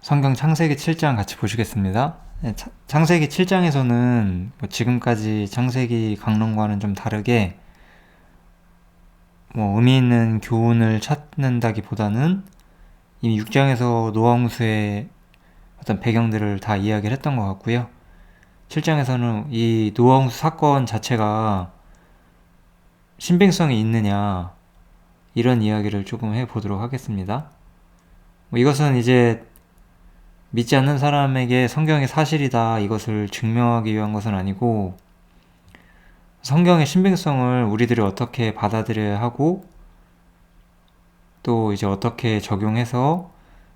성경 창세기 7장 같이 보시겠습니다. 창세기 7장에서는 지금까지 창세기 강론과는 좀 다르게 의미 있는 교훈을 찾는다기보다는 이미 6장에서 노아홍수의 어떤 배경들을 다 이야기를 했던 것 같고요. 7장에서는 이 노아홍수 사건 자체가 신빙성이 있느냐 이런 이야기를 조금 해보도록 하겠습니다. 이것은 이제 믿지 않는 사람에게 성경이 사실이다 이것을 증명하기 위한 것은 아니고 성경의 신빙성을 우리들이 어떻게 받아들여야 하고 또 이제 어떻게 적용해서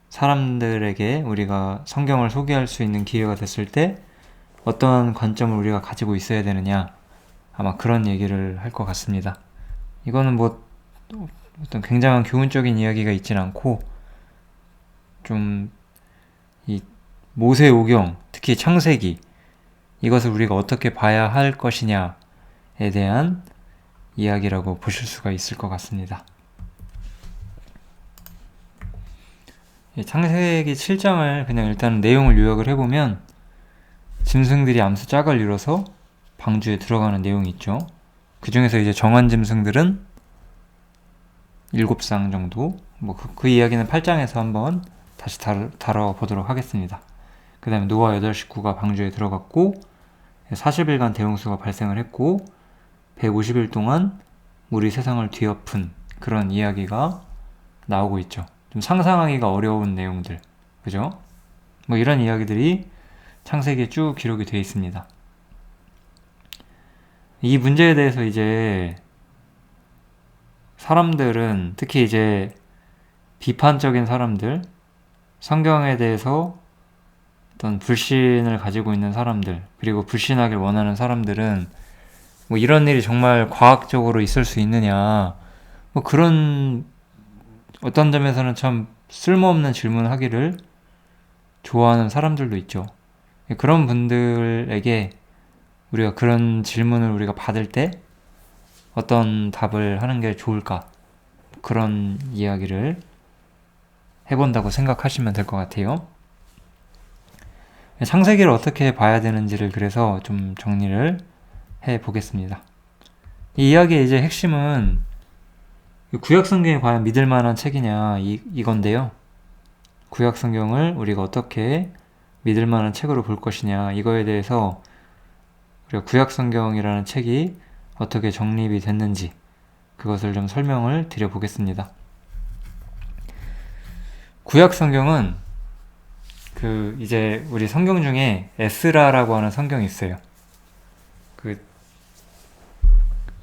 사람들에게 우리가 성경을 소개할 수 있는 기회가 됐을 때 어떠한 관점을 우리가 가지고 있어야 되느냐 아마 그런 얘기를 할 것 같습니다. 이거는 어떤 굉장한 교훈적인 이야기가 있진 않고 좀 이 모세오경, 특히 창세기 이것을 우리가 어떻게 봐야 할 것이냐에 대한 이야기라고 보실 수가 있을 것 같습니다. 창세기 7장을 그냥 일단 내용을 요약을 해보면 짐승들이 암수 짝을 이뤄서 방주에 들어가는 내용이 있죠. 그 중에서 이제 정한 짐승들은 7쌍 정도 그 이야기는 8장에서 한번 다시 다뤄보도록 하겠습니다. 그 다음에 노아 8 식구가 방주에 들어갔고 40일간 대홍수가 발생을 했고 150일 동안 물이 세상을 뒤엎은 그런 이야기가 나오고 있죠. 좀 상상하기가 어려운 내용들, 그죠? 이런 이야기들이 창세기에 쭉 기록이 되어 있습니다. 이 문제에 대해서 이제 사람들은 특히 이제 비판적인 사람들, 성경에 대해서 어떤 불신을 가지고 있는 사람들, 그리고 불신하길 원하는 사람들은 이런 일이 정말 과학적으로 있을 수 있느냐, 그런 어떤 점에서는 참 쓸모없는 질문을 하기를 좋아하는 사람들도 있죠. 그런 분들에게 우리가 그런 질문을 우리가 받을 때 어떤 답을 하는 게 좋을까? 그런 이야기를 해본다고 생각하시면 될 것 같아요. 창세기를 어떻게 봐야 되는지를 그래서 좀 정리를 해보겠습니다. 이 이야기의 이제 핵심은 구약성경이 과연 믿을 만한 책이냐 이건데요. 구약성경을 우리가 어떻게 믿을 만한 책으로 볼 것이냐 이거에 대해서 우리가 구약성경이라는 책이 어떻게 정립이 됐는지 그것을 좀 설명을 드려보겠습니다. 구약성경은 이제 우리 성경 중에 에스라라고 하는 성경이 있어요.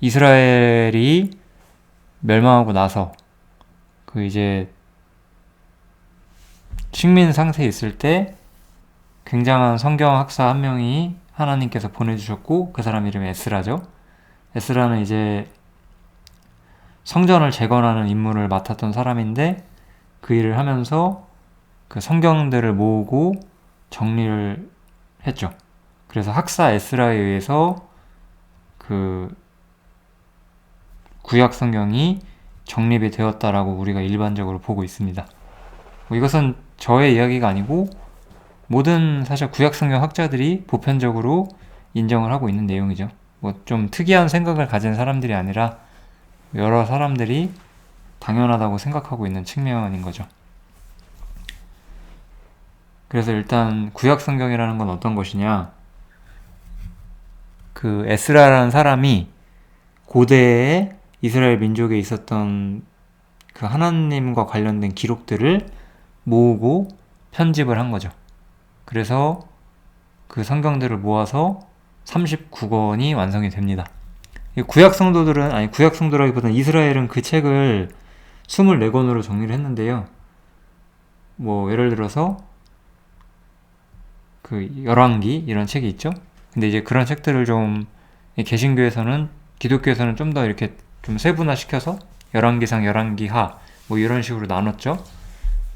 이스라엘이 멸망하고 나서 이제 식민 상태에 있을 때 굉장한 성경 학사 한 명이 하나님께서 보내주셨고 그 사람 이름이 에스라죠. 에스라는 이제 성전을 재건하는 임무를 맡았던 사람인데 그 일을 하면서 그 성경들을 모으고 정리를 했죠. 그래서 학사 에스라에 의해서 구약 성경이 정립이 되었다라고 우리가 일반적으로 보고 있습니다. 이것은 저의 이야기가 아니고 모든 사실 구약 성경 학자들이 보편적으로 인정을 하고 있는 내용이죠. 좀 특이한 생각을 가진 사람들이 아니라 여러 사람들이 당연하다고 생각하고 있는 측면인 거죠. 그래서 일단 구약 성경이라는 건 어떤 것이냐? 에스라라는 사람이 고대에 이스라엘 민족에 있었던 그 하나님과 관련된 기록들을 모으고 편집을 한 거죠. 그래서 그 성경들을 모아서 39권이 완성이 됩니다. 구약 성도라기보다는 이스라엘은 그 책을 24권으로 정리를 했는데요. 예를 들어서 열왕기 이런 책이 있죠. 근데 이제 그런 책들을 좀 개신교에서는 기독교에서는 좀 더 이렇게 좀 세분화시켜서 열왕기상, 열왕기하 이런 식으로 나눴죠.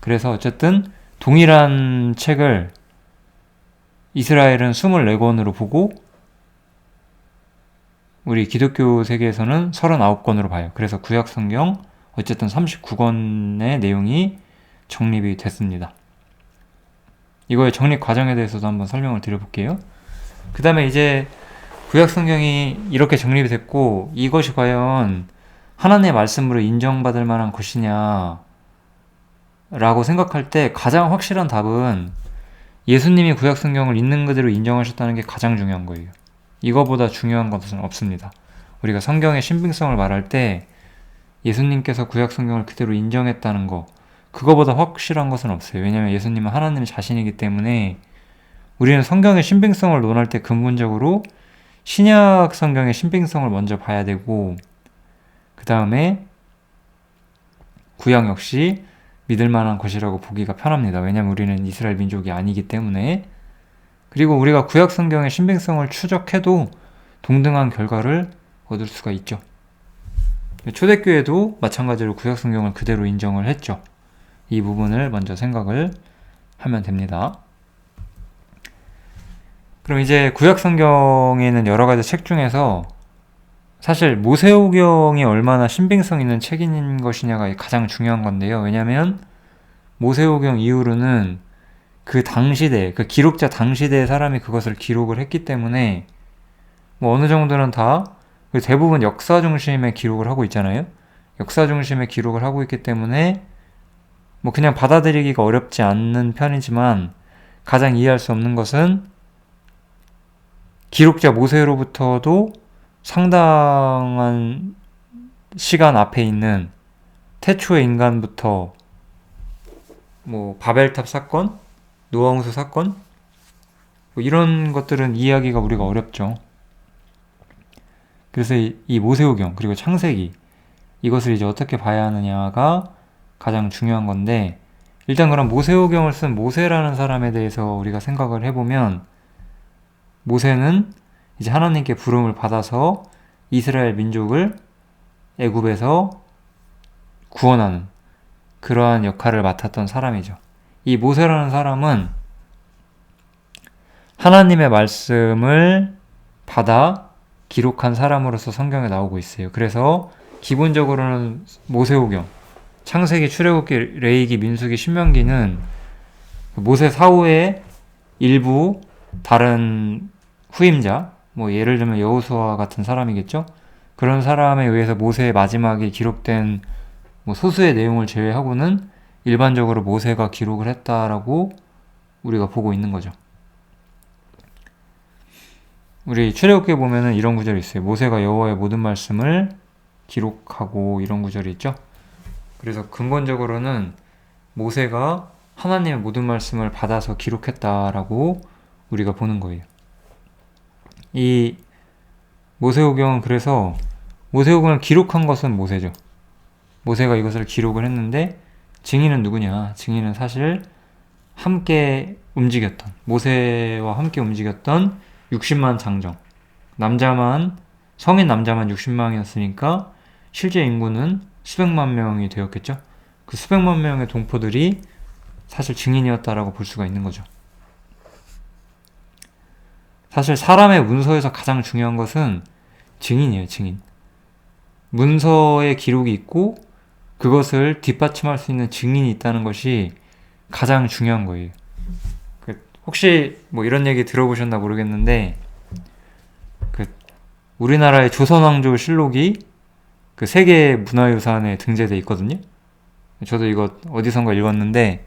그래서 어쨌든 동일한 책을 이스라엘은 24권으로 보고 우리 기독교 세계에서는 39권으로 봐요. 그래서 구약 성경 어쨌든 39권의 내용이 정립이 됐습니다. 이거의 정립 과정에 대해서도 한번 설명을 드려볼게요. 그 다음에 이제 구약 성경이 이렇게 정립이 됐고 이것이 과연 하나님의 말씀으로 인정받을 만한 것이냐 라고 생각할 때 가장 확실한 답은 예수님이 구약 성경을 있는 그대로 인정하셨다는 게 가장 중요한 거예요. 이거보다 중요한 것은 없습니다. 우리가 성경의 신빙성을 말할 때 예수님께서 구약 성경을 그대로 인정했다는 거, 그거보다 확실한 것은 없어요. 왜냐하면 예수님은 하나님의 자신이기 때문에 우리는 성경의 신빙성을 논할 때 근본적으로 신약 성경의 신빙성을 먼저 봐야 되고 그 다음에 구약 역시 믿을 만한 것이라고 보기가 편합니다. 왜냐하면 우리는 이스라엘 민족이 아니기 때문에. 그리고 우리가 구약 성경의 신빙성을 추적해도 동등한 결과를 얻을 수가 있죠. 초대교회도 마찬가지로 구약 성경을 그대로 인정을 했죠. 이 부분을 먼저 생각을 하면 됩니다. 그럼 이제 구약 성경에는 여러 가지 책 중에서 사실 모세오경이 얼마나 신빙성 있는 책인 것이냐가 가장 중요한 건데요. 왜냐하면 모세오경 이후로는 그 당시대, 그 기록자 당시대의 사람이 그것을 기록을 했기 때문에 뭐 어느 정도는 다 대부분 역사 중심의 기록을 하고 있잖아요. 역사 중심의 기록을 하고 있기 때문에 뭐 그냥 받아들이기가 어렵지 않는 편이지만 가장 이해할 수 없는 것은 기록자 모세로부터도 상당한 시간 앞에 있는 태초의 인간부터 뭐 바벨탑 사건, 노아홍수 사건 뭐 이런 것들은 이해하기가 우리가 어렵죠. 그래서 이 모세오경 그리고 창세기 이것을 이제 어떻게 봐야 하느냐가 가장 중요한 건데 일단 그럼 모세오경을 쓴 모세라는 사람에 대해서 우리가 생각을 해보면 모세는 이제 하나님께 부름을 받아서 이스라엘 민족을 애굽에서 구원하는 그러한 역할을 맡았던 사람이죠. 이 모세라는 사람은 하나님의 말씀을 받아 기록한 사람으로서 성경에 나오고 있어요. 그래서 기본적으로는 모세오경, 창세기, 출애굽기, 레위기, 민수기, 신명기는 모세 사후의 일부 다른 후임자, 뭐 예를 들면 여호수아 같은 사람이겠죠? 그런 사람에 의해서 모세의 마지막에 기록된 뭐 소수의 내용을 제외하고는 일반적으로 모세가 기록을 했다라고 우리가 보고 있는 거죠. 우리 출애굽기에 보면은 이런 구절이 있어요. 모세가 여호와의 모든 말씀을 기록하고 이런 구절이 있죠. 그래서 근본적으로는 모세가 하나님의 모든 말씀을 받아서 기록했다라고 우리가 보는 거예요. 이 모세오경은 그래서 모세오경을 기록한 것은 모세죠. 모세가 이것을 기록을 했는데 증인은 누구냐? 증인은 사실 함께 움직였던 모세와 함께 움직였던 60만 장정 성인 남자만 60명이었으니까 실제 인구는 수백만 명이 되었겠죠. 그 수백만 명의 동포들이 사실 증인이었다라고 볼 수가 있는 거죠. 사실 사람의 문서에서 가장 중요한 것은 증인이에요. 증인. 문서에 기록이 있고 그것을 뒷받침할 수 있는 증인이 있다는 것이 가장 중요한 거예요. 혹시 뭐 이런 얘기 들어보셨나 모르겠는데 우리나라의 조선왕조 실록이 그 세계 문화유산에 등재되어 있거든요. 저도 이거 어디선가 읽었는데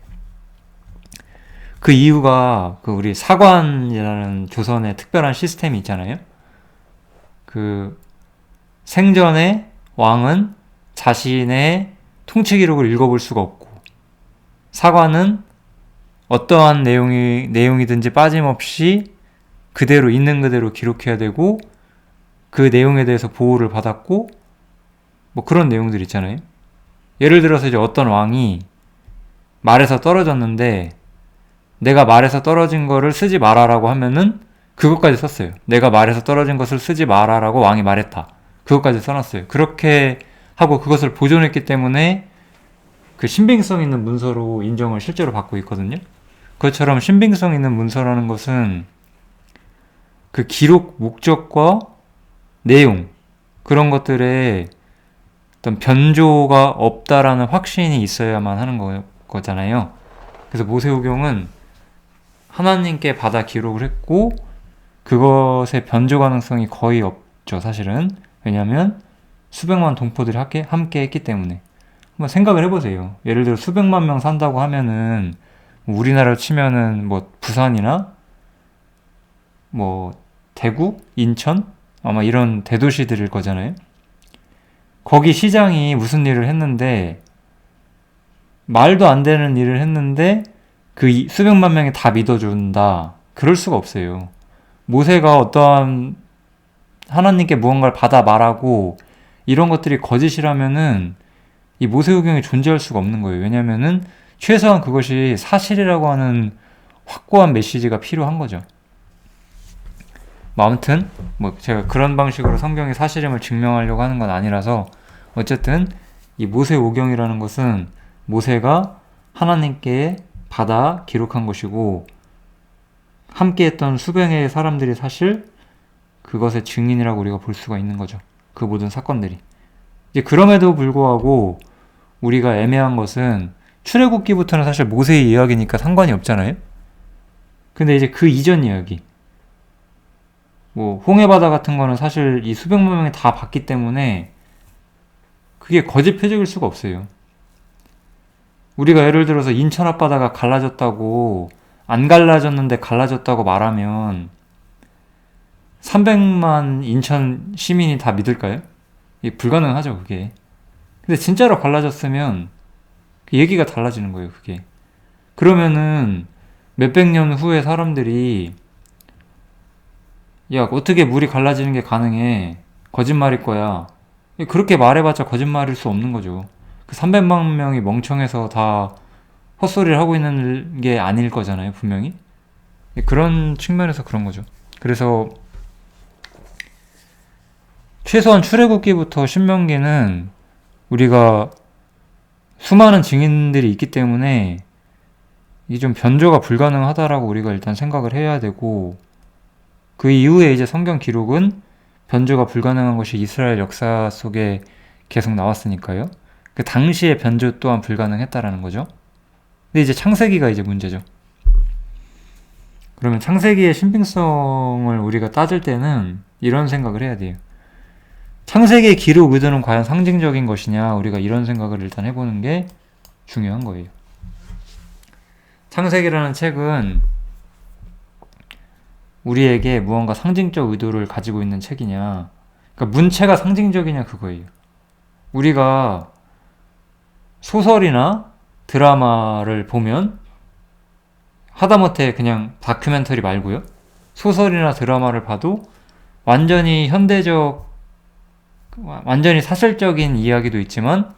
그 이유가 그 우리 사관이라는 조선의 특별한 시스템이 있잖아요. 그 생전에 왕은 자신의 통치 기록을 읽어볼 수가 없고 사관은 어떠한 내용이든지 빠짐없이 그대로 있는 그대로 기록해야 되고 그 내용에 대해서 보호를 받았고 뭐 그런 내용들 있잖아요. 예를 들어서 이제 어떤 왕이 말에서 떨어졌는데 내가 말에서 떨어진 거를 쓰지 마라라고 하면은 그것까지 썼어요. 내가 말에서 떨어진 것을 쓰지 마라라고 왕이 말했다. 그것까지 써놨어요. 그렇게 하고 그것을 보존했기 때문에 그 신빙성 있는 문서로 인정을 실제로 받고 있거든요. 그것처럼 신빙성 있는 문서라는 것은 그 기록 목적과 내용 그런 것들에 어떤 변조가 없다라는 확신이 있어야만 하는 거잖아요. 그래서 모세오경은 하나님께 받아 기록을 했고 그것의 변조 가능성이 거의 없죠, 사실은. 왜냐하면 수백만 동포들이 함께 했기 때문에. 한번 생각을 해보세요. 예를 들어 수백만 명 산다고 하면은 우리나라로 치면은 뭐 부산이나 뭐 대구, 인천 아마 이런 대도시들일 거잖아요. 거기 시장이 무슨 일을 했는데 말도 안 되는 일을 했는데 그 수백만 명이 다 믿어준다. 그럴 수가 없어요. 모세가 어떠한 하나님께 무언가를 받아 말하고 이런 것들이 거짓이라면은 이 모세오경이 존재할 수가 없는 거예요. 왜냐면은 최소한 그것이 사실이라고 하는 확고한 메시지가 필요한 거죠. 뭐 아무튼 뭐 제가 그런 방식으로 성경의 사실임을 증명하려고 하는 건 아니라서 어쨌든 이 모세오경이라는 것은 모세가 하나님께 받아 기록한 것이고 함께했던 수백의 사람들이 사실 그것의 증인이라고 우리가 볼 수가 있는 거죠. 그 모든 사건들이. 이제 그럼에도 불구하고 우리가 애매한 것은 출애굽기부터는 사실 모세의 이야기니까 상관이 없잖아요. 근데 이제 그 이전 이야기, 뭐 홍해바다 같은 거는 사실 이 수백만 명이 다 봤기 때문에 그게 거짓 표적일 수가 없어요. 우리가 예를 들어서 인천 앞바다가 갈라졌다고, 안 갈라졌는데 갈라졌다고 말하면 300만 인천 시민이 다 믿을까요? 이게 불가능하죠, 그게. 근데 진짜로 갈라졌으면 그 얘기가 달라지는 거예요, 그게. 그러면은 몇백 년 후에 사람들이 야, 어떻게 물이 갈라지는 게 가능해? 거짓말일 거야. 그렇게 말해봤자 거짓말일 수 없는 거죠. 그 300만 명이 멍청해서 다 헛소리를 하고 있는 게 아닐 거잖아요, 분명히. 그런 측면에서 그런 거죠. 그래서 최소한 출애굽기부터 신명기는 우리가 수많은 증인들이 있기 때문에 이게 좀 변조가 불가능하다라고 우리가 일단 생각을 해야 되고, 그 이후에 이제 성경 기록은 변조가 불가능한 것이 이스라엘 역사 속에 계속 나왔으니까요. 그 당시에 변조 또한 불가능했다라는 거죠. 근데 이제 창세기가 이제 문제죠. 그러면 창세기의 신빙성을 우리가 따질 때는 이런 생각을 해야 돼요. 창세기의 기록 의도는 과연 상징적인 것이냐, 우리가 이런 생각을 일단 해보는 게 중요한 거예요. 창세기라는 책은 우리에게 무언가 상징적 의도를 가지고 있는 책이냐, 그러니까 문체가 상징적이냐 그거예요. 우리가 소설이나 드라마를 보면 하다못해 그냥 다큐멘터리 말고요, 소설이나 드라마를 봐도 완전히 현대적, 완전히 사실적인 이야기도 있지만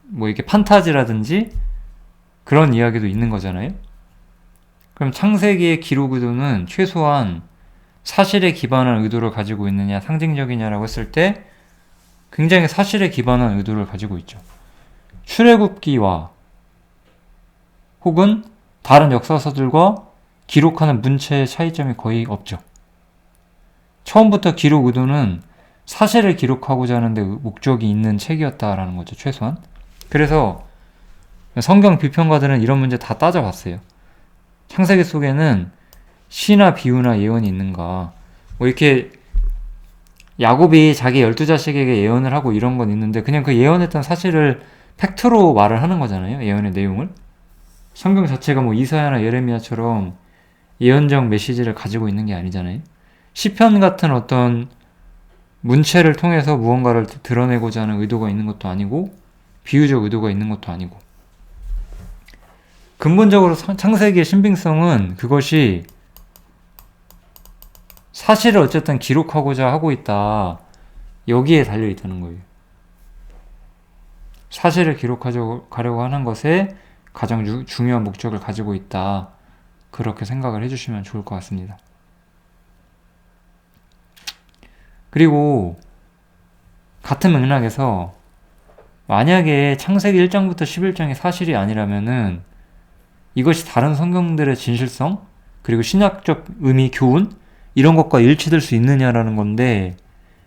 뭐 이렇게 판타지라든지 그런 이야기도 있는 거잖아요. 그럼 창세기의 기록 의도는 최소한 사실에 기반한 의도를 가지고 있느냐, 상징적이냐라고 했을 때 굉장히 사실에 기반한 의도를 가지고 있죠. 출애굽기와 혹은 다른 역사서들과 기록하는 문체의 차이점이 거의 없죠. 처음부터 기록 의도는 사실을 기록하고자 하는 데 목적이 있는 책이었다라는 거죠, 최소한. 그래서 성경 비평가들은 이런 문제 다 따져봤어요. 창세기 속에는 시나 비유나 예언이 있는가, 뭐 이렇게 야곱이 자기 12자식에게 예언을 하고 이런 건 있는데 그냥 그 예언했던 사실을 팩트로 말을 하는 거잖아요, 예언의 내용을. 성경 자체가 뭐 이사야나 예레미야처럼 예언적 메시지를 가지고 있는 게 아니잖아요. 시편 같은 어떤 문체를 통해서 무언가를 드러내고자 하는 의도가 있는 것도 아니고 비유적 의도가 있는 것도 아니고, 근본적으로 창세기의 신빙성은 그것이 사실을 어쨌든 기록하고자 하고 있다, 여기에 달려있다는 거예요. 사실을 기록하려고 하는 것에 가장 중요한 목적을 가지고 있다, 그렇게 생각을 해주시면 좋을 것 같습니다. 그리고 같은 맥락에서 만약에 창세기 1장부터 11장이 사실이 아니라면은 이것이 다른 성경들의 진실성, 그리고 신학적 의미, 교훈 이런 것과 일치될 수 있느냐라는 건데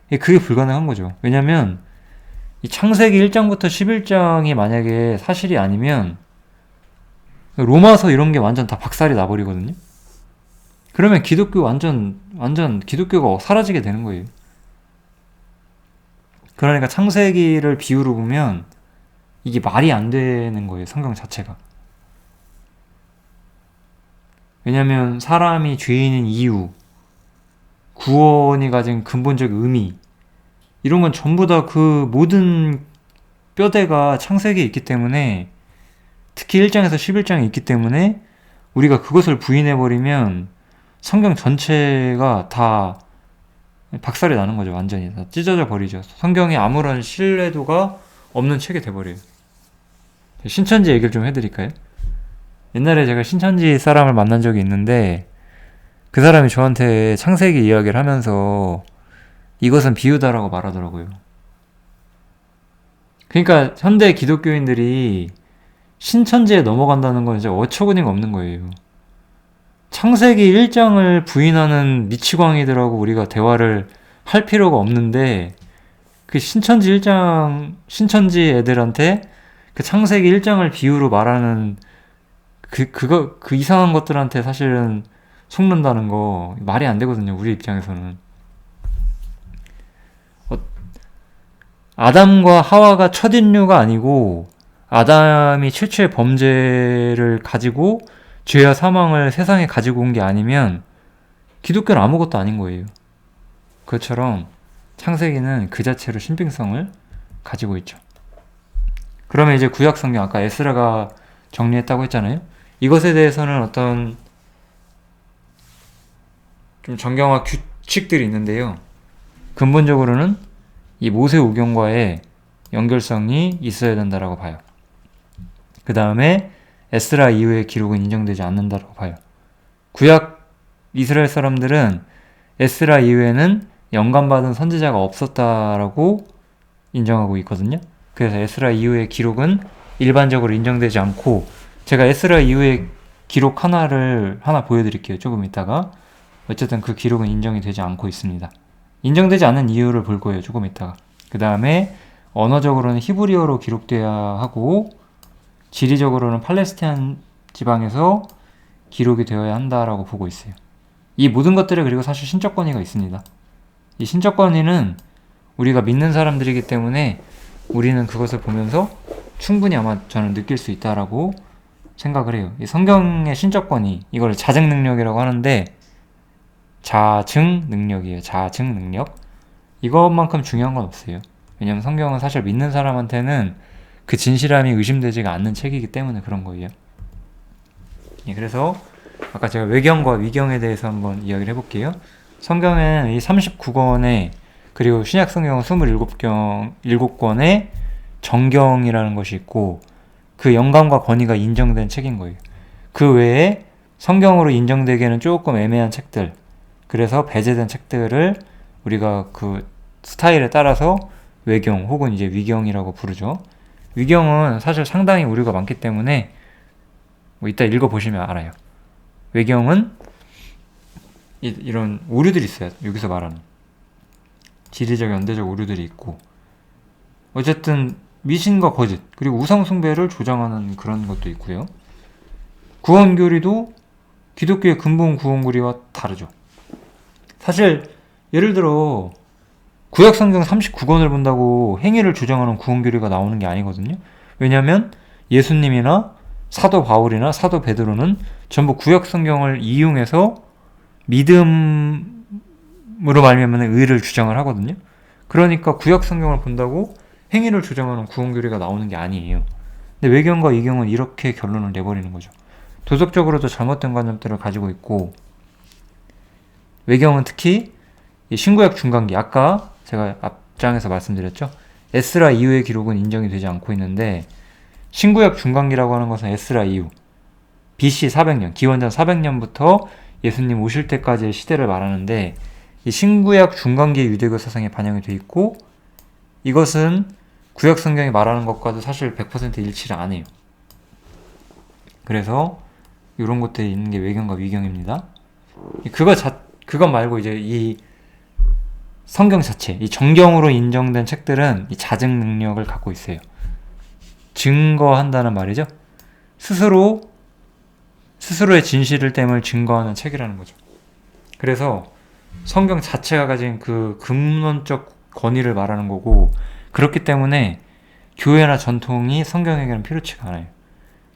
그게 불가능한 거죠. 왜냐면 이 창세기 1장부터 11장이 만약에 사실이 아니면 로마서 이런 게 완전 다 박살이 나버리거든요. 그러면 기독교 완전 기독교가 사라지게 되는 거예요. 그러니까 창세기를 비유로 보면 이게 말이 안 되는 거예요. 성경 자체가. 왜냐면 사람이 죄인인 이유, 구원이 가진 근본적 의미, 이런 건 전부 다 그 모든 뼈대가 창세기에 있기 때문에, 특히 1장에서 11장에 있기 때문에 우리가 그것을 부인해버리면 성경 전체가 다 박살이 나는 거죠. 완전히 다 찢어져 버리죠. 성경에 아무런 신뢰도가 없는 책이 돼버려요. 신천지 얘기를 좀 해드릴까요? 옛날에 제가 신천지 사람을 만난 적이 있는데 그 사람이 저한테 창세기 이야기를 하면서 이것은 비유다라고 말하더라고요. 그러니까 현대 기독교인들이 신천지에 넘어간다는 건 이제 어처구니가 없는 거예요. 창세기 1장을 부인하는 미치광이들하고 우리가 대화를 할 필요가 없는데, 그 신천지 애들한테 그 창세기 1장을 비유로 말하는 그 이상한 것들한테 사실은 속는다는 거 말이 안 되거든요. 우리 입장에서는. 아담과 하와가 첫인류가 아니고 아담이 최초의 범죄를 가지고 죄와 사망을 세상에 가지고 온 게 아니면 기독교는 아무것도 아닌 거예요. 그것처럼 창세기는 그 자체로 신빙성을 가지고 있죠. 그러면 이제 구약 성경, 아까 에스라가 정리했다고 했잖아요. 이것에 대해서는 어떤 좀 정경화 규칙들이 있는데요. 근본적으로는 이 모세오경과의 연결성이 있어야 된다라고 봐요. 그 다음에 에스라 이후의 기록은 인정되지 않는다라고 봐요. 구약 이스라엘 사람들은 에스라 이후에는 영감받은 선지자가 없었다라고 인정하고 있거든요. 그래서 에스라 이후의 기록은 일반적으로 인정되지 않고, 제가 에스라 이후의 기록 하나 보여드릴게요. 조금 이따가. 어쨌든 그 기록은 인정이 되지 않고 있습니다. 인정되지 않는 이유를 볼 거예요. 조금 이따가. 그 다음에 언어적으로는 히브리어로 기록돼야 하고, 지리적으로는 팔레스타인 지방에서 기록이 되어야 한다라고 보고 있어요. 이 모든 것들에 그리고 사실 신적 권위가 있습니다. 이 신적 권위는 우리가 믿는 사람들이기 때문에 우리는 그것을 보면서 충분히 아마 저는 느낄 수 있다라고 생각을 해요. 이 성경의 신적 권위, 이걸 자증 능력이라고 하는데, 자증 능력이에요. 자증 능력. 이것만큼 중요한 건 없어요. 왜냐면 성경은 사실 믿는 사람한테는 그 진실함이 의심되지가 않는 책이기 때문에 그런 거예요. 예, 그래서 아까 제가 외경과 위경에 대해서 한번 이야기를 해볼게요. 성경에는 이 39권에, 그리고 신약 성경은 27권의 정경이라는 것이 있고, 그 영감과 권위가 인정된 책인 거예요. 그 외에 성경으로 인정되기에는 조금 애매한 책들, 그래서 배제된 책들을 우리가 그 스타일에 따라서 외경 혹은 이제 위경이라고 부르죠. 위경은 사실 상당히 오류가 많기 때문에 뭐 이따 읽어보시면 알아요. 외경은 이런 오류들이 있어요. 여기서 말하는 지리적 연대적 오류들이 있고, 어쨌든 미신과 거짓, 그리고 우상숭배를 조장하는 그런 것도 있고요. 구원교리도 기독교의 근본 구원교리와 다르죠. 사실 예를 들어 구약성경 39권을 본다고 행위를 주장하는 구원교리가 나오는 게 아니거든요. 왜냐하면 예수님이나 사도 바울이나 사도 베드로는 전부 구약성경을 이용해서 믿음으로 말미암아 의를 주장을 하거든요. 그러니까 구약성경을 본다고 행위를 주장하는 구원교리가 나오는 게 아니에요. 근데 외경과 이경은 이렇게 결론을 내버리는 거죠. 도덕적으로도 잘못된 관점들을 가지고 있고, 외경은 특히 신구약 중간기, 아까 제가 앞장에서 말씀드렸죠. 에스라 이후의 기록은 인정이 되지 않고 있는데, 신구약 중간기라고 하는 것은 에스라 이후 BC 400년, 기원전 400년부터 예수님 오실 때까지의 시대를 말하는데, 이 신구약 중간기의 유대교 사상에 반영이 되어 있고, 이것은 구약 성경이 말하는 것과도 사실 100% 일치를 안 해요. 그래서 이런 것들이 있는 게 외경과 위경입니다. 그것 말고 이제 이 성경 자체, 이 정경으로 인정된 책들은 이 자증 능력을 갖고 있어요. 증거한다는 말이죠. 스스로 스스로의 진실됨을 증거하는 책이라는 거죠. 그래서 성경 자체가 가진 그 근원적 권위를 말하는 거고, 그렇기 때문에 교회나 전통이 성경에게는 필요치가 않아요.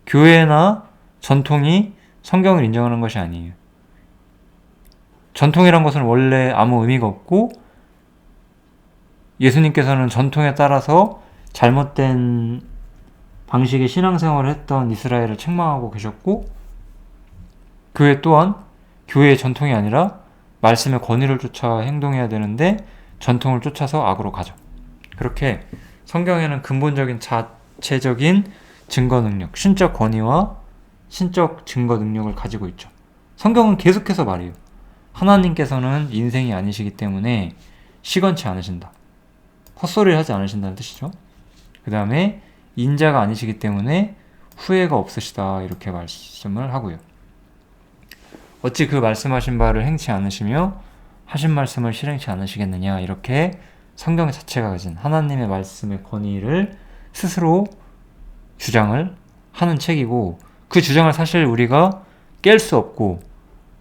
교회나 전통이 성경을 인정하는 것이 아니에요. 전통이란 것은 원래 아무 의미가 없고, 예수님께서는 전통에 따라서 잘못된 방식의 신앙생활을 했던 이스라엘을 책망하고 계셨고, 교회 또한 교회의 전통이 아니라 말씀의 권위를 쫓아 행동해야 되는데 전통을 쫓아서 악으로 가죠. 그렇게 성경에는 근본적인 자체적인 증거 능력, 신적 권위와 신적 증거 능력을 가지고 있죠. 성경은 계속해서 말해요. 하나님께서는 인생이 아니시기 때문에 시건치 않으신다. 헛소리를 하지 않으신다는 뜻이죠. 그 다음에 인자가 아니시기 때문에 후회가 없으시다, 이렇게 말씀을 하고요. 어찌 그 말씀하신 바를 행치 않으시며 하신 말씀을 실행치 않으시겠느냐, 이렇게 성경 자체가 가진 하나님의 말씀의 권위를 스스로 주장을 하는 책이고, 그 주장을 사실 우리가 깰 수 없고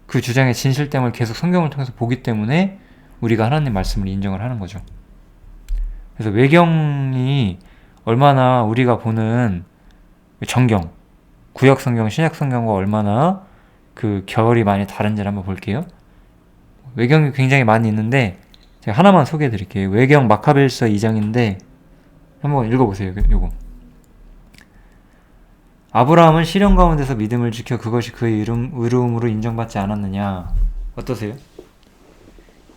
그 주장의 진실됨을 계속 성경을 통해서 보기 때문에 우리가 하나님 말씀을 인정을 하는 거죠. 그래서 외경이 얼마나 우리가 보는 정경, 구약 성경, 신약 성경과 얼마나 그 결이 많이 다른지를 한번 볼게요. 외경이 굉장히 많이 있는데 제가 하나만 소개해 드릴게요. 외경 마카베일서 2장인데 한번 읽어보세요. 요거. 아브라함은 시련 가운데서 믿음을 지켜 그것이 그의 의로움으로 인정받지 않았느냐. 어떠세요?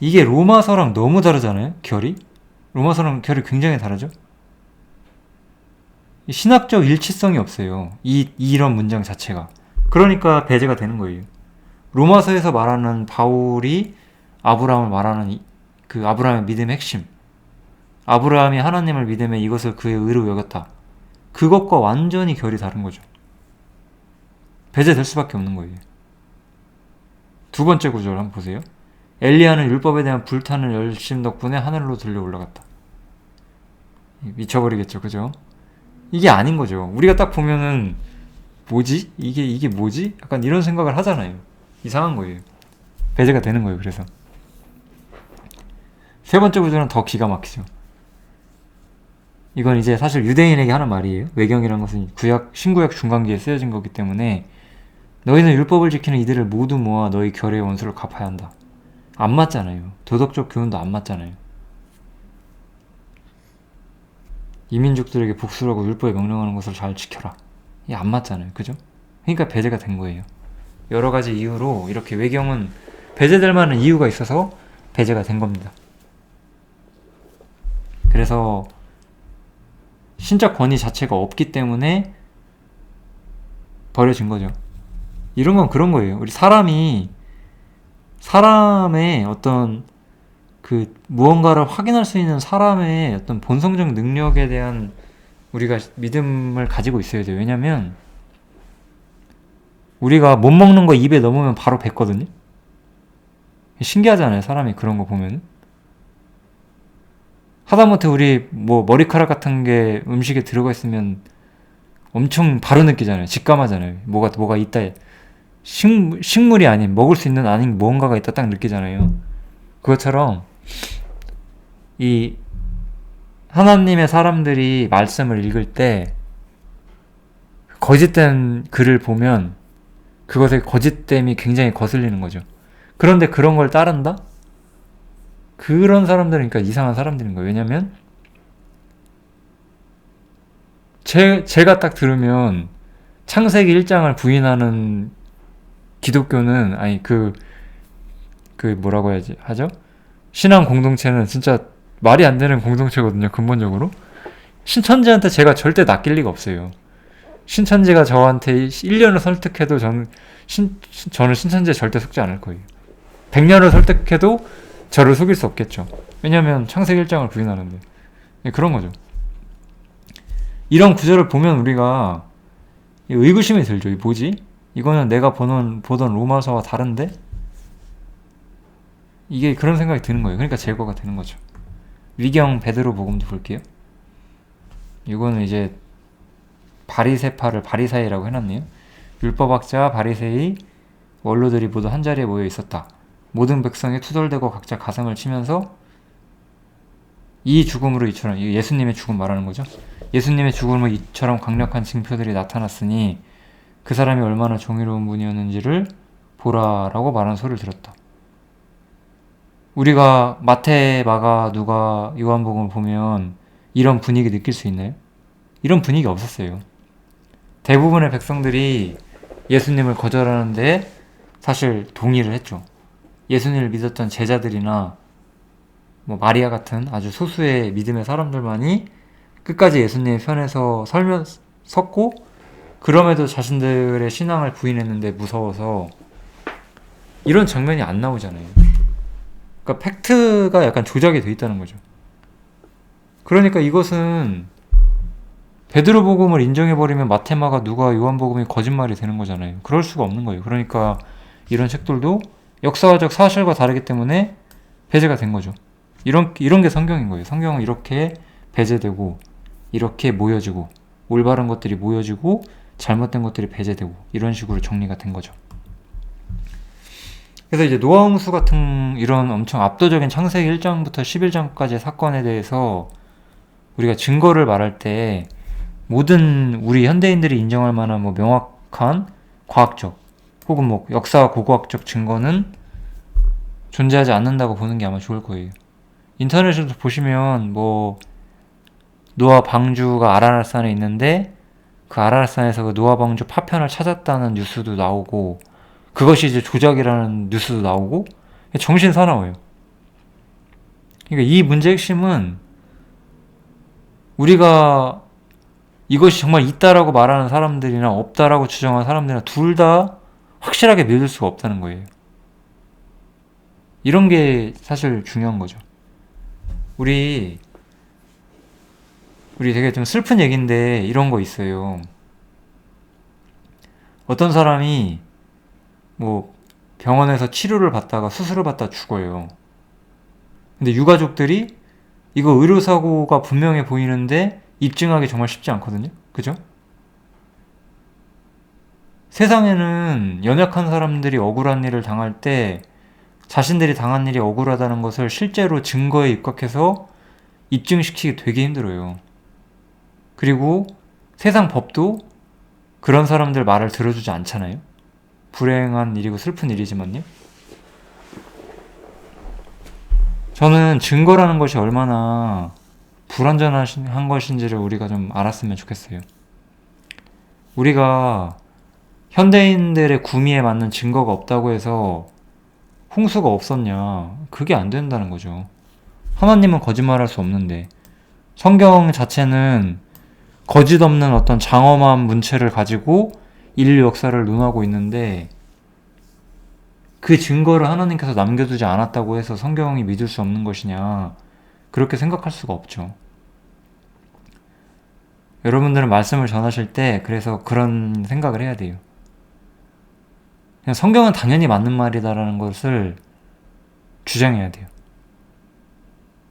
이게 로마서랑 너무 다르잖아요, 결이. 로마서랑 결이 굉장히 다르죠. 신학적 일치성이 없어요, 이런 문장 자체가. 그러니까 배제가 되는 거예요. 로마서에서 말하는 바울이 아브라함을 말하는 그 아브라함의 믿음의 핵심, 아브라함이 하나님을 믿으며 이것을 그의 의로 여겼다, 그것과 완전히 결이 다른 거죠. 배제될 수밖에 없는 거예요. 두 번째 구절 한번 보세요. 엘리야는 율법에 대한 불타는 열심 덕분에 하늘로 들려 올라갔다. 미쳐버리겠죠, 그죠? 이게 아닌 거죠. 우리가 딱 보면은 뭐지? 이게 뭐지? 약간 이런 생각을 하잖아요. 이상한 거예요. 배제가 되는 거예요. 그래서 세 번째 구절은 더 기가 막히죠. 이건 이제 사실 유대인에게 하는 말이에요. 외경이라는 것은 신구약 중간기에 쓰여진 거기 때문에 너희는 율법을 지키는 이들을 모두 모아 너희 결의 원수를 갚아야 한다. 안 맞잖아요. 도덕적 교훈도 안 맞잖아요. 이민족들에게 복수라고 율법에 명령하는 것을 잘 지켜라. 이게 안 맞잖아요. 그죠? 그러니까 배제가 된 거예요. 여러 가지 이유로 이렇게 외경은 배제될 만한 이유가 있어서 배제가 된 겁니다. 그래서 신적 권위 자체가 없기 때문에 버려진 거죠. 이런 건 그런 거예요. 우리 사람의 어떤 그 무언가를 확인할 수 있는 사람의 어떤 본성적 능력에 대한 우리가 믿음을 가지고 있어야 돼요. 왜냐면 우리가 못 먹는 거 입에 넣으면 바로 뱉거든요. 신기하잖아요, 사람이 그런 거 보면. 하다못해 우리 뭐 머리카락 같은 게 음식에 들어가 있으면 엄청 바로 느끼잖아요. 직감하잖아요. 뭐가 있다. 식물이 아닌, 먹을 수 있는 아닌 무언가가 있다 딱 느끼잖아요. 그것처럼 이 하나님의 사람들이 말씀을 읽을 때 거짓된 글을 보면 그것의 거짓됨이 굉장히 거슬리는 거죠. 그런데 그런 걸 따른다? 그런 사람들은 그러니까 이상한 사람들인 거예요. 왜냐면 제가 딱 들으면 창세기 1장을 부인하는 기독교는, 아니 뭐라고 해야지 하죠? 신앙 공동체는 진짜 말이 안 되는 공동체거든요, 근본적으로. 신천지한테 제가 절대 낚일 리가 없어요. 신천지가 저한테 1년을 설득해도 저는 신천지에 절대 속지 않을 거예요. 100년을 설득해도 저를 속일 수 없겠죠. 왜냐면 창세기 1장을 부인하는데. 그런 거죠. 이런 구절을 보면 우리가 의구심이 들죠. 뭐지? 이거는 내가 보던 로마서와 다른데? 이게 그런 생각이 드는 거예요. 그러니까 제거가 되는 거죠. 위경 베드로 복음도 볼게요. 이거는 이제 바리새파를 바리사이라고 해놨네요. 율법학자, 바리새이, 원로들이 모두 한자리에 모여 있었다. 모든 백성이 투덜대고 각자 가슴을 치면서 이 죽음으로 이처럼, 예수님의 죽음 말하는 거죠. 예수님의 죽음으로 이처럼 강력한 징표들이 나타났으니 그 사람이 얼마나 정의로운 분이었는지를 보라라고 말하는 소리를 들었다. 우리가 마태, 마가, 누가, 요한복음을 보면 이런 분위기 느낄 수 있나요? 이런 분위기 없었어요. 대부분의 백성들이 예수님을 거절하는데 사실 동의를 했죠. 예수님을 믿었던 제자들이나 마리아 같은 아주 소수의 믿음의 사람들만이 끝까지 예수님의 편에서 섰고, 그럼에도 자신들의 신앙을 부인했는데 무서워서 이런 장면이 안 나오잖아요. 그러니까 팩트가 약간 조작이 돼 있다는 거죠. 그러니까 이것은 베드로복음을 인정해버리면 마테마가, 누가, 요한복음이 거짓말이 되는 거잖아요. 그럴 수가 없는 거예요. 그러니까 이런 책들도 역사적 사실과 다르기 때문에 배제가 된 거죠. 이런 게 성경인 거예요. 성경은 이렇게 배제되고, 이렇게 모여지고, 올바른 것들이 모여지고, 잘못된 것들이 배제되고, 이런 식으로 정리가 된 거죠. 그래서 이제 노아홍수 같은 이런 엄청 압도적인 창세기 1장부터 11장까지의 사건에 대해서 우리가 증거를 말할 때 모든 우리 현대인들이 인정할 만한 명확한 과학적 혹은 역사 고고학적 증거는 존재하지 않는다고 보는 게 아마 좋을 거예요. 인터넷에서 보시면 노아 방주가 아라랏산에 있는데 그 아라랏산에서 그 노아 방주 파편을 찾았다는 뉴스도 나오고, 그것이 이제 조작이라는 뉴스도 나오고, 정신 사나워요. 그러니까 이 문제의 핵심은 우리가 이것이 정말 있다라고 말하는 사람들이나 없다라고 주장하는 사람들이나 둘 다 확실하게 믿을 수가 없다는 거예요. 이런 게 사실 중요한 거죠. 우리 되게 좀 슬픈 얘기인데 이런 거 있어요. 어떤 사람이 병원에서 치료를 받다가 수술을 받다 죽어요. 근데 유가족들이 이거 의료사고가 분명해 보이는데 입증하기 정말 쉽지 않거든요. 그죠? 세상에는 연약한 사람들이 억울한 일을 당할 때 자신들이 당한 일이 억울하다는 것을 실제로 증거에 입각해서 입증시키기 되게 힘들어요. 그리고 세상 법도 그런 사람들 말을 들어주지 않잖아요. 불행한 일이고 슬픈 일이지만요. 저는 증거라는 것이 얼마나 불완전한 것인지를 우리가 좀 알았으면 좋겠어요. 우리가 현대인들의 구미에 맞는 증거가 없다고 해서 홍수가 없었냐, 그게 안 된다는 거죠. 하나님은 거짓말할 수 없는데, 성경 자체는 거짓 없는 어떤 장엄한 문체를 가지고 인류 역사를 논하고 있는데, 그 증거를 하나님께서 남겨두지 않았다고 해서 성경이 믿을 수 없는 것이냐, 그렇게 생각할 수가 없죠. 여러분들은 말씀을 전하실 때 그래서 그런 생각을 해야 돼요. 그냥 성경은 당연히 맞는 말이다라는 것을 주장해야 돼요.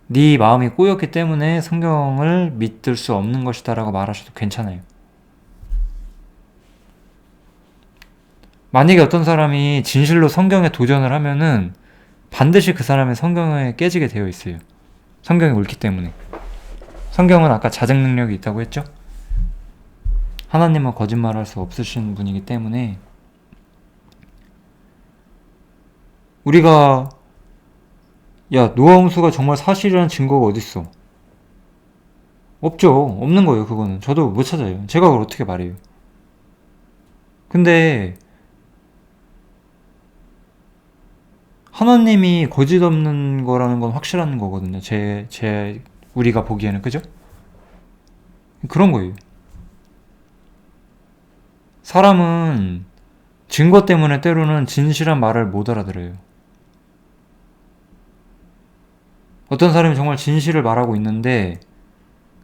네 마음이 꼬였기 때문에 성경을 믿을 수 없는 것이다라고 말하셔도 괜찮아요. 만약에 어떤 사람이 진실로 성경에 도전을 하면은 반드시 그 사람의 성경에 깨지게 되어 있어요. 성경이 옳기 때문에. 성경은 아까 자정 능력이 있다고 했죠? 하나님은 거짓말할 수 없으신 분이기 때문에 우리가 노아 홍수가 정말 사실이라는 증거가 어딨어? 없죠. 없는 거예요. 그거는 저도 못 찾아요. 제가 그걸 어떻게 말해요? 근데 하나님이 거짓 없는 거라는 건 확실한 거거든요. 우리가 보기에는. 그죠? 그런 거예요. 사람은 증거 때문에 때로는 진실한 말을 못 알아들어요. 어떤 사람이 정말 진실을 말하고 있는데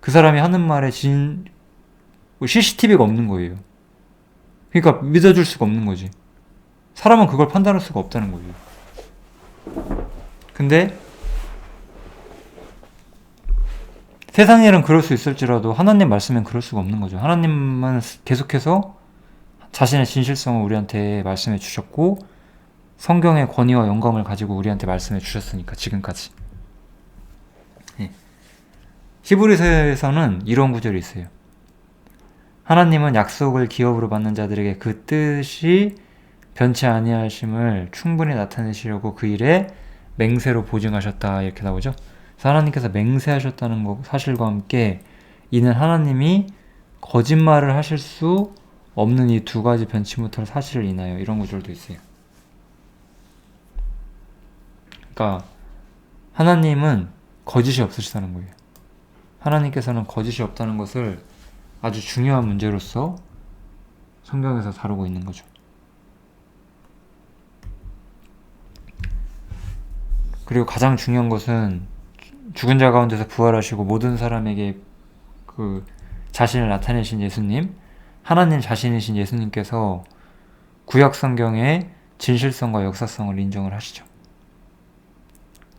그 사람이 하는 말에 CCTV가 없는 거예요. 그러니까 믿어줄 수가 없는 거지. 사람은 그걸 판단할 수가 없다는 거예요. 근데 세상 일은 그럴 수 있을지라도 하나님 말씀엔 그럴 수가 없는 거죠. 하나님은 계속해서 자신의 진실성을 우리한테 말씀해 주셨고 성경의 권위와 영광을 가지고 우리한테 말씀해 주셨으니까 지금까지. 예. 히브리서에서는 이런 구절이 있어요. 하나님은 약속을 기업으로 받는 자들에게 그 뜻이 변치 아니하심을 충분히 나타내시려고 그 일에 맹세로 보증하셨다, 이렇게 나오죠. 그래서 하나님께서 맹세하셨다는 사실과 함께 이는 하나님이 거짓말을 하실 수 없는 이 두 가지 변치 못할 사실을 인하여, 이런 구절도 있어요. 그러니까 하나님은 거짓이 없으시다는 거예요. 하나님께서는 거짓이 없다는 것을 아주 중요한 문제로서 성경에서 다루고 있는 거죠. 그리고 가장 중요한 것은 죽은 자 가운데서 부활하시고 모든 사람에게 그 자신을 나타내신 예수님, 하나님 자신이신 예수님께서 구약 성경의 진실성과 역사성을 인정을 하시죠.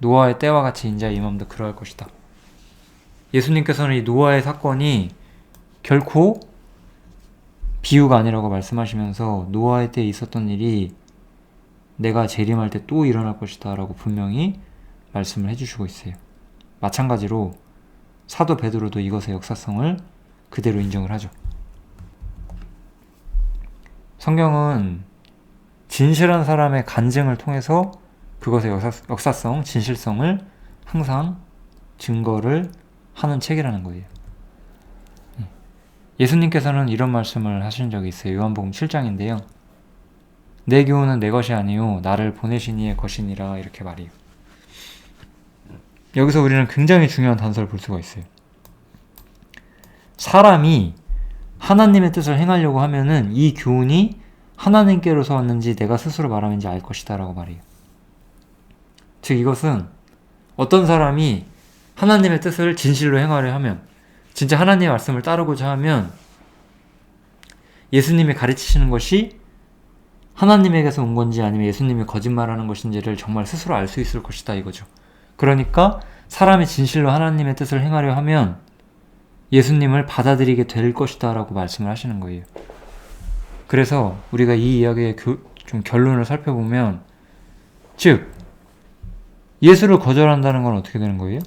노아의 때와 같이 인자의 임함도 그러할 것이다. 예수님께서는 이 노아의 사건이 결코 비유가 아니라고 말씀하시면서 노아의 때에 있었던 일이 내가 재림할 때 또 일어날 것이다 라고 분명히 말씀을 해주시고 있어요. 마찬가지로 사도 베드로도 이것의 역사성을 그대로 인정을 하죠. 성경은 진실한 사람의 간증을 통해서 그것의 역사성, 진실성을 항상 증거를 하는 책이라는 거예요. 예수님께서는 이런 말씀을 하신 적이 있어요. 요한복음 7장인데요. 내 교훈은 내 것이 아니요 나를 보내신 이의 것이니라, 이렇게 말해요. 여기서 우리는 굉장히 중요한 단서를 볼 수가 있어요. 사람이 하나님의 뜻을 행하려고 하면은 이 교훈이 하나님께로서 왔는지 내가 스스로 말하는지 알 것이다 라고 말해요. 즉 이것은 어떤 사람이 하나님의 뜻을 진실로 행하려 하면, 진짜 하나님의 말씀을 따르고자 하면 예수님이 가르치시는 것이 하나님에게서 온 건지 아니면 예수님이 거짓말하는 것인지를 정말 스스로 알 수 있을 것이다, 이거죠. 그러니까 사람이 진실로 하나님의 뜻을 행하려 하면 예수님을 받아들이게 될 것이다 라고 말씀을 하시는 거예요. 그래서 우리가 이 이야기의 좀 결론을 살펴보면, 즉 예수를 거절한다는 건 어떻게 되는 거예요?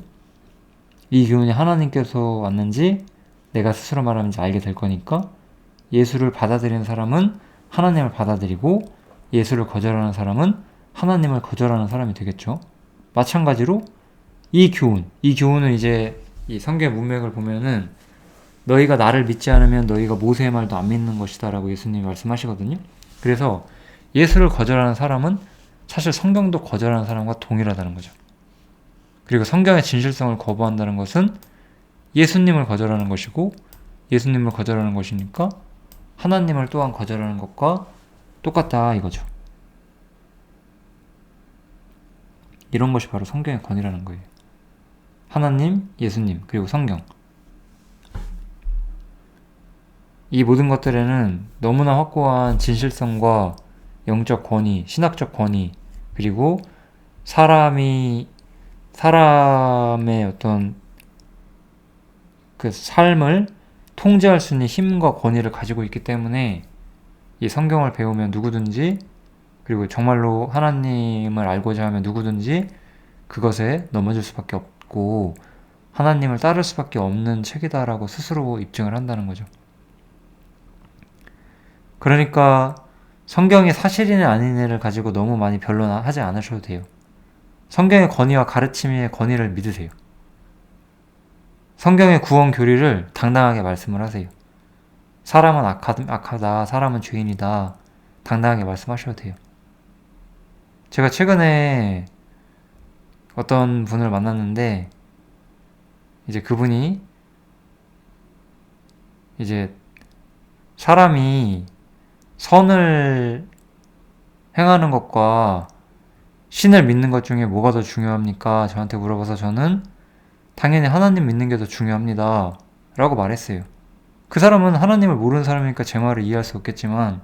이 교훈이 하나님께서 왔는지 내가 스스로 말하는지 알게 될 거니까 예수를 받아들이는 사람은 하나님을 받아들이고 예수를 거절하는 사람은 하나님을 거절하는 사람이 되겠죠. 마찬가지로 이 교훈은 이제 이 성경의 문맥을 보면은 너희가 나를 믿지 않으면 너희가 모세의 말도 안 믿는 것이다 라고 예수님이 말씀하시거든요. 그래서 예수를 거절하는 사람은 사실 성경도 거절하는 사람과 동일하다는 거죠. 그리고 성경의 진실성을 거부한다는 것은 예수님을 거절하는 것이고 예수님을 거절하는 것이니까 하나님을 또한 거절하는 것과 똑같다, 이거죠. 이런 것이 바로 성경의 권위라는 거예요. 하나님, 예수님, 그리고 성경. 이 모든 것들에는 너무나 확고한 진실성과 영적 권위, 신학적 권위, 그리고 사람의 어떤 그 삶을 통제할 수 있는 힘과 권위를 가지고 있기 때문에 이 성경을 배우면 누구든지, 그리고 정말로 하나님을 알고자 하면 누구든지 그것에 넘어질 수밖에 없고 하나님을 따를 수밖에 없는 책이다라고 스스로 입증을 한다는 거죠. 그러니까 성경이 사실이냐 아니냐를 가지고 너무 많이 변론하지 않으셔도 돼요. 성경의 권위와 가르침의 권위를 믿으세요. 성경의 구원 교리를 당당하게 말씀을 하세요. 사람은 악하다, 사람은 죄인이다, 당당하게 말씀하셔도 돼요. 제가 최근에 어떤 분을 만났는데 이제 그분이 이제 사람이 선을 행하는 것과 신을 믿는 것 중에 뭐가 더 중요합니까? 저한테 물어봐서 저는 당연히 하나님 믿는 게 더 중요합니다 라고 말했어요. 그 사람은 하나님을 모르는 사람이니까 제 말을 이해할 수 없겠지만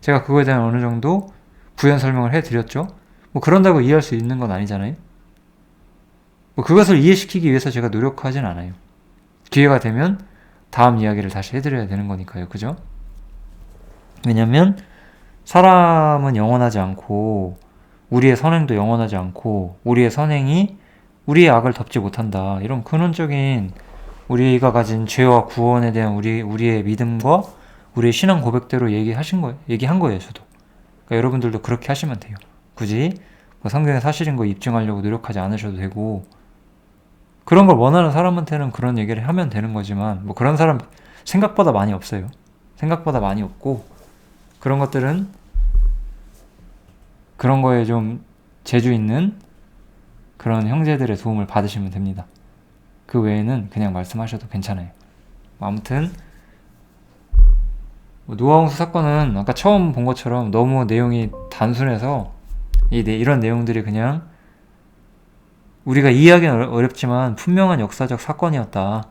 제가 그거에 대한 어느 정도 부연 설명을 해드렸죠. 뭐 그런다고 이해할 수 있는 건 아니잖아요. 뭐 그것을 이해시키기 위해서 제가 노력하진 않아요. 기회가 되면 다음 이야기를 다시 해드려야 되는 거니까요. 그죠? 왜냐면 사람은 영원하지 않고 우리의 선행도 영원하지 않고 우리의 선행이 우리의 악을 덮지 못한다. 이런 근원적인 우리가 가진 죄와 구원에 대한 우리의 믿음과 우리의 신앙 고백대로 얘기한 거예요, 저도. 그러니까 여러분들도 그렇게 하시면 돼요. 굳이 뭐 성경의 사실인 거 입증하려고 노력하지 않으셔도 되고, 그런 걸 원하는 사람한테는 그런 얘기를 하면 되는 거지만, 뭐 그런 사람 생각보다 많이 없어요. 생각보다 많이 없고, 그런 것들은 그런 거에 좀 재주 있는 그런 형제들의 도움을 받으시면 됩니다. 그 외에는 그냥 말씀하셔도 괜찮아요. 아무튼 노아홍수 사건은 아까 처음 본 것처럼 너무 내용이 단순해서 이런 내용들이 그냥 우리가 이해하기는 어렵지만 분명한 역사적 사건이었다.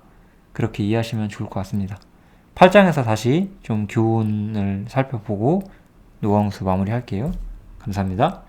그렇게 이해하시면 좋을 것 같습니다. 8장에서 다시 좀 교훈을 살펴보고 노아홍수 마무리할게요. 감사합니다.